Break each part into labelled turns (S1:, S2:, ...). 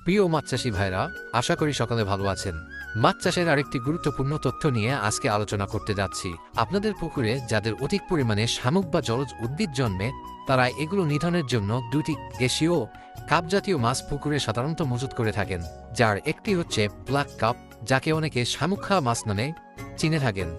S1: প্রিয় মাছ চাষী ভাইরা, আশা করি সকালে ভালো আছেন। মাছ চাষের আরেকটি গুরুত্বপূর্ণ তথ্য নিয়ে আজকে আলোচনা করতে যাচ্ছি। আপনাদের পুকুরে যাদের অধিক পরিমাণে শামুক বা জলজ উদ্ভিদ জন্মে, তারা এগুলো নিধনের জন্য দুটি গ্যাসীয় কাপ জাতীয় মাছ পুকুরে সাধারণত মজুত করে থাকেন, যার একটি হচ্ছে ব্ল্যাক কাপ, যাকে অনেকে শামুক খাওয়া মাছ নামে চিনে থাকেন,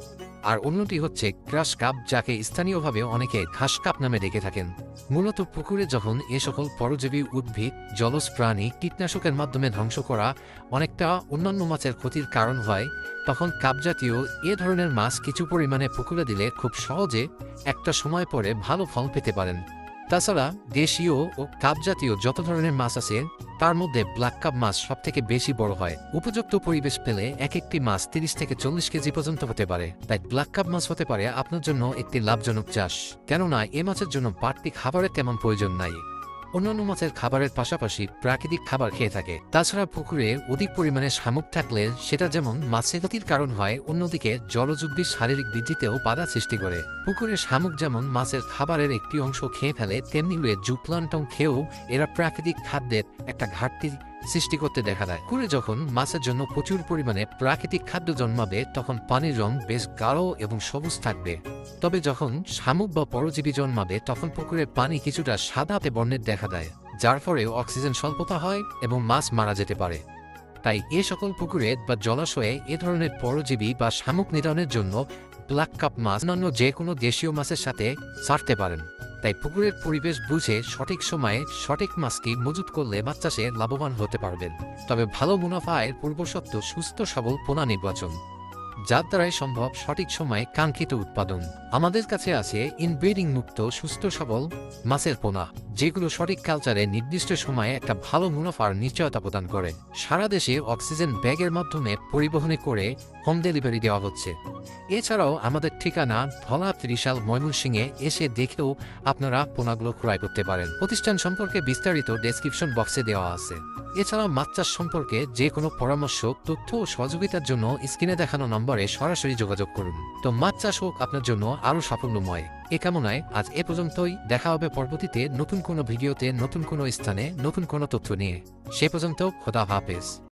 S1: আর অন্যটি হচ্ছে ক্রাশ কাপ, যাকে স্থানীয়ভাবে অনেকে ঘাস কাপ নামে ডেকে থাকেন। মূলত পুকুরে যখন এ সকল পরজীবী উদ্ভিদ, জলজ প্রাণী কীটনাশকের মাধ্যমে ধ্বংস করা অনেকটা অন্যান্য মাছের ক্ষতির কারণ হয়, তখন কাপ জাতীয় এ ধরনের মাছ কিছু পরিমাণে পুকুরে দিলে খুব সহজে একটা সময় পরে ভালো ফল পেতে পারেন। তাছাড়া দেশীয় ও কাপ জাতীয় যত ধরনের মাছ আছে, তার মধ্যে ব্ল্যাক কাপ মাছ সবথেকে বেশি বড় হয়। উপযুক্ত পরিবেশ পেলে এক একটি মাছ 30 থেকে 40 কেজি পর্যন্ত হতে পারে। তাই ব্ল্যাক কাপ মাছ হতে পারে আপনার জন্য একটি লাভজনক চাষ, কেননা এ মাছের জন্য বাড়তি খাবারের তেমন প্রয়োজন নাই। অন্যান্য মাছের খাবারের পাশাপাশি প্রাকৃতিক খাবার খেয়ে থাকে। তাছাড়া পুকুরে অধিক পরিমাণে শামুক থাকলে সেটা যেমন মাছের ক্ষতির কারণ হয়, অন্যদিকে জলজ উদ্ভিদ শারীরিক বৃদ্ধিতেও বাধা সৃষ্টি করে। পুকুরে শামুক যেমন মাছের খাবারের একটি অংশ খেয়ে ফেলে, তেমনি জুপ্লান্টন খেয়েও এরা প্রাকৃতিক খাদ্যের একটা ঘাটতি সৃষ্টি করতে দেখা দেয়। পুকুরে যখন মাছের জন্য প্রচুর পরিমাণে প্রাকৃতিক খাদ্য জন্মাবে, তখন পানির রং বেশ গাঢ় এবং সবুজ থাকবে। তবে যখন শামুক বা পরজীবী জন্মাবে, তখন পুকুরের পানি কিছুটা সাদাতে বর্ণের দেখা দেয়, যার ফলে অক্সিজেন স্বল্পতা হয় এবং মাছ মারা যেতে পারে। তাই এ সকল পুকুরে বা জলাশয়ে এ ধরনের পরজীবী বা শামুক নিধনের জন্য ব্ল্যাক কাপ মাছ অন্যান্য যে কোনো দেশীয় মাছের সাথে ছাড়তে পারেন। তাই পুকুরের পরিবেশ বুঝে সঠিক সময়ে সঠিক মাছটি মজুত করলে মাছ চাষে লাভবান হতে পারবেন। তবে ভালো মুনাফা আয়ের পূর্বশর্ত সুস্থ সবল পোনা নির্বাচন, যার দ্বারাই সম্ভব সঠিক সময়ে কাঙ্ক্ষিত উৎপাদন। আমাদের কাছে আছে ইনব্রিডিং মুক্ত সুস্থ সবল মাছের পোনা, যেগুলো সঠিক কালচারে নির্দিষ্ট সময়ে একটা ভালো মুনাফার নিশ্চয়তা প্রদান করে। সারা দেশে অক্সিজেন ব্যাগের মাধ্যমে পরিবহনে করে হোম ডেলিভারি দেওয়া হচ্ছে। এছাড়াও আমাদের ঠিকানা ধলা ত্রিশাল, ময়মনসিংহে এসে দেখেও আপনারা পোনাগুলো ক্রয় করতে পারেন। প্রতিষ্ঠান সম্পর্কে বিস্তারিত ডেসক্রিপশন বক্সে দেওয়া আছে। এছাড়াও মাছ চাষ সম্পর্কে যে কোনো পরামর্শ, তথ্য ও সহযোগিতার জন্য স্ক্রিনে দেখানো নম্বরে সরাসরি যোগাযোগ করুন। তো মাছ চাষ হোক আপনার জন্য আরও সাফল্যময়। এ কামনায় আজ এ পর্যন্তই। দেখা হবে পরবর্তীতে নতুন কোনো ভিডিওতে, নতুন কোনো স্থানে, নতুন কোনো তথ্য নিয়ে। সে পর্যন্ত খোদা হাফেজ।